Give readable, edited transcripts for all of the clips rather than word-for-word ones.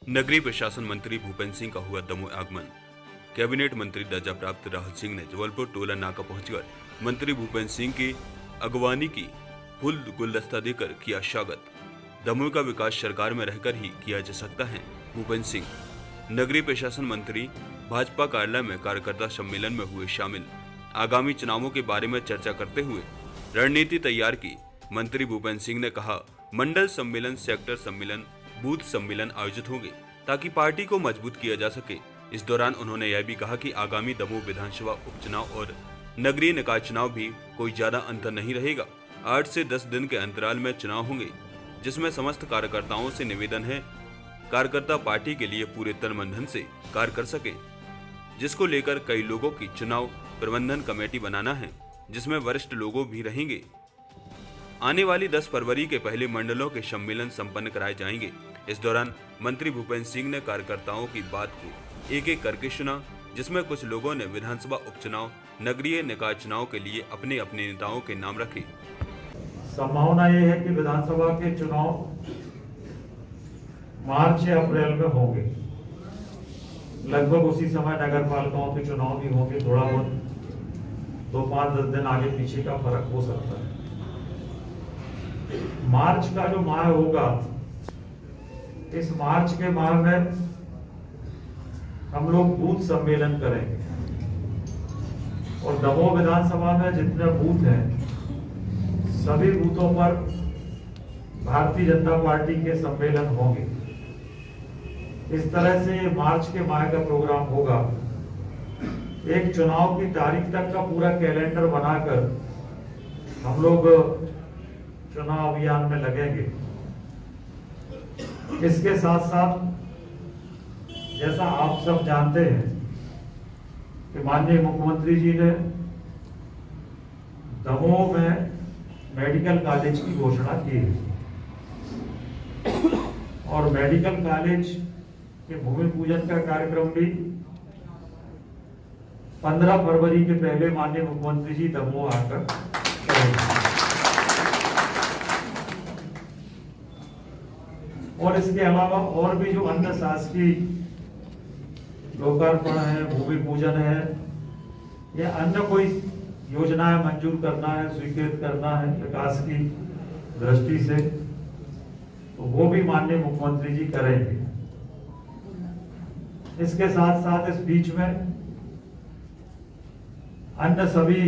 नगरीय प्रशासन मंत्री भूपेंद्र सिंह का हुआ दमोह आगमन। कैबिनेट मंत्री दर्जा प्राप्त राहत सिंह ने जबलपुर टोला नाका पहुंचकर मंत्री भूपेंद्र सिंह की अगवानी की फूल गुलदस्ता देकर किया स्वागत। दमोह का विकास सरकार में रहकर ही किया जा सकता है। भूपेंद्र सिंह नगरीय प्रशासन मंत्री भाजपा कार्यालय में कार्यकर्ता सम्मेलन में हुए शामिल। आगामी चुनावों के बारे में चर्चा करते हुए रणनीति तैयार की। मंत्री भूपेंद्र सिंह ने कहा, मंडल सम्मेलन, सेक्टर सम्मेलन, बूथ सम्मेलन आयोजित होंगे ताकि पार्टी को मजबूत किया जा सके। इस दौरान उन्होंने यह भी कहा कि आगामी दमोह विधानसभा उपचुनाव और नगरीय निकाय चुनाव भी कोई ज्यादा अंतर नहीं रहेगा। 8 से 10 दिन के अंतराल में चुनाव होंगे, जिसमें समस्त कार्यकर्ताओं से निवेदन है कार्यकर्ता पार्टी के लिए पूरे तन मन धन से कार्य कर सके, जिसको लेकर कई लोगों की चुनाव प्रबंधन कमेटी बनाना है, जिसमें वरिष्ठ लोगों भी रहेंगे। आने वाली 10 फरवरी के पहले मंडलों के सम्मेलन संपन्न कराए जाएंगे। इस दौरान मंत्री भूपेंद्र सिंह ने कार्यकर्ताओं की बात को एक एक करके सुना, जिसमें कुछ लोगों ने विधानसभा उपचुनाव, नगरीय निकाय चुनाव के लिए अपने अपने नेताओं के नाम रखे। संभावना ये है कि विधानसभा के चुनाव मार्च या अप्रैल में होंगे। लगभग उसी समय नगर पालिकाओं के चुनाव भी होंगे। थोड़ा बहुत 2-5-10 दिन आगे पीछे का फर्क हो सकता है। मार्च का जो माह होगा, इस मार्च के माह में हम लोग बूथ सम्मेलन करेंगे और दमोह विधानसभा में जितने बूथ हैं, सभी बूथों पर भारतीय जनता पार्टी के सम्मेलन होंगे। इस तरह से मार्च के माह का प्रोग्राम होगा। एक चुनाव की तारीख तक का पूरा कैलेंडर बनाकर हम लोग चुनाव अभियान में लगेंगे। इसके साथ साथ जैसा आप सब जानते हैं कि माननीय मुख्यमंत्री जी ने दमोह में मेडिकल कॉलेज की घोषणा की है और मेडिकल कॉलेज के भूमि पूजन का कार्यक्रम भी 15 फरवरी के पहले माननीय मुख्यमंत्री जी दमोह आकर करेंगे। और इसके अलावा और भी जो अन्य शासकीय लोकार्पण है, भूमि पूजन है या अन्य कोई योजनाएं मंजूर करना है, स्वीकृत करना है विकास की दृष्टि से, तो वो भी माननीय मुख्यमंत्री जी करेंगे। इसके साथ साथ इस बीच में अन्य सभी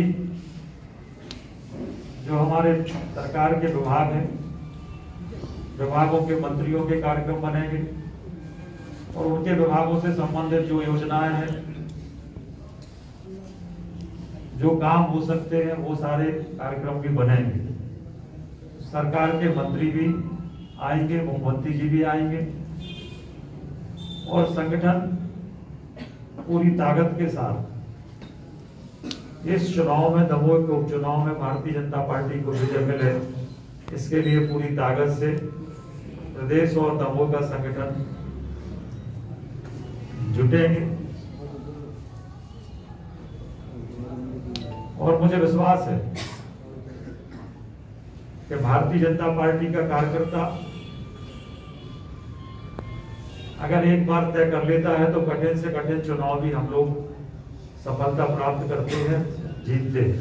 जो हमारे सरकार के विभाग हैं, विभागों के मंत्रियों के कार्यक्रम बनेंगे और उनके विभागों से संबंधित जो योजनाएं हैं, जो काम हो सकते हैं, वो सारे कार्यक्रम भी बनेंगे। सरकार के मंत्री भी आएंगे, मुख्यमंत्री जी भी आएंगे और संगठन पूरी ताकत के साथ इस चुनाव में, दमोह के उपचुनाव में भारतीय जनता पार्टी को विजय मिले, इसके लिए पूरी ताकत से प्रदेश और दमोह का संगठन जुटेंगे। और मुझे विश्वास है कि भारतीय जनता पार्टी का कार्यकर्ता अगर एक बार तय कर लेता है तो कठिन से कठिन चुनाव भी हम लोग सफलता प्राप्त करते हैं, जीतते हैं।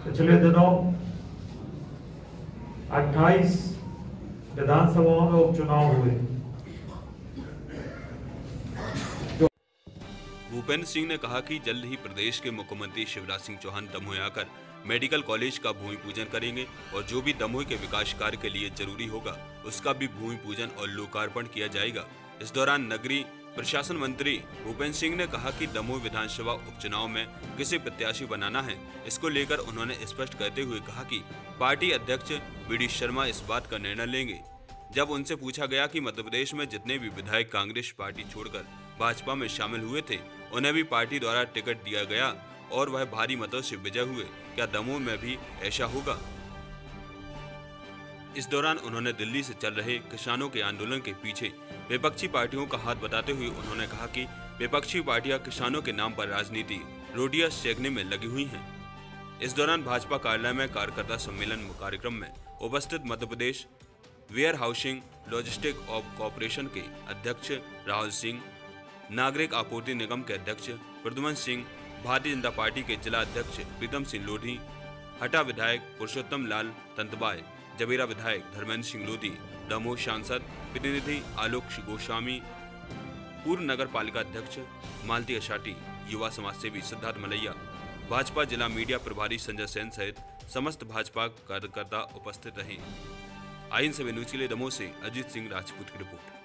पिछले दिनों 28 विधानसभाओं में उपचुनाव हुए। भूपेंद्र सिंह ने कहा कि जल्द ही प्रदेश के मुख्यमंत्री शिवराज सिंह चौहान दमोह आकर मेडिकल कॉलेज का भूमि पूजन करेंगे और जो भी दमोह के विकास कार्य के लिए जरूरी होगा, उसका भी भूमि पूजन और लोकार्पण किया जाएगा। इस दौरान नगरीय प्रशासन मंत्री भूपेंद्र सिंह ने कहा कि दमोह विधानसभा उपचुनाव में किसे प्रत्याशी बनाना है, इसको लेकर उन्होंने स्पष्ट करते हुए कहा कि पार्टी अध्यक्ष वी.डी. शर्मा इस बात का निर्णय लेंगे। जब उनसे पूछा गया कि मध्य प्रदेश में जितने भी विधायक कांग्रेस पार्टी छोड़कर भाजपा में शामिल हुए थे, उन्हें भी पार्टी द्वारा टिकट दिया गया और वह भारी मतों से विजय हुए, क्या दमोह में भी ऐसा होगा? इस दौरान उन्होंने दिल्ली से चल रहे किसानों के आंदोलन के पीछे विपक्षी पार्टियों का हाथ बताते हुए उन्होंने कहा कि विपक्षी पार्टियां किसानों के नाम पर राजनीति रोटियां सेकने में लगी हुई हैं। इस दौरान भाजपा कार्यालय में कार्यकर्ता सम्मेलन कार्यक्रम में उपस्थित Madhya Pradesh where housing logistic corporation के अध्यक्ष राहुल सिंह, नागरिक आपूर्ति निगम के अध्यक्ष प्रद्युमन सिंह, भारतीय जनता पार्टी के जिला अध्यक्ष प्रीतम सिंह लोधी, हटा विधायक पुरुषोत्तम लाल तंतबाय, जबेरा विधायक धर्मेंद्र सिंह लोधी, दमोह सांसद प्रतिनिधि आलोक गोस्वामी, पूर्व नगर पालिका अध्यक्ष मालती अशाटी, युवा समाज सेवी सिद्धार्थ मलैया, भाजपा जिला मीडिया प्रभारी संजय सेन सहित समस्त भाजपा कार्यकर्ता उपस्थित रहे। आईएन7 न्यूज के लिए दमोह से अजीत सिंह राजपूत की रिपोर्ट।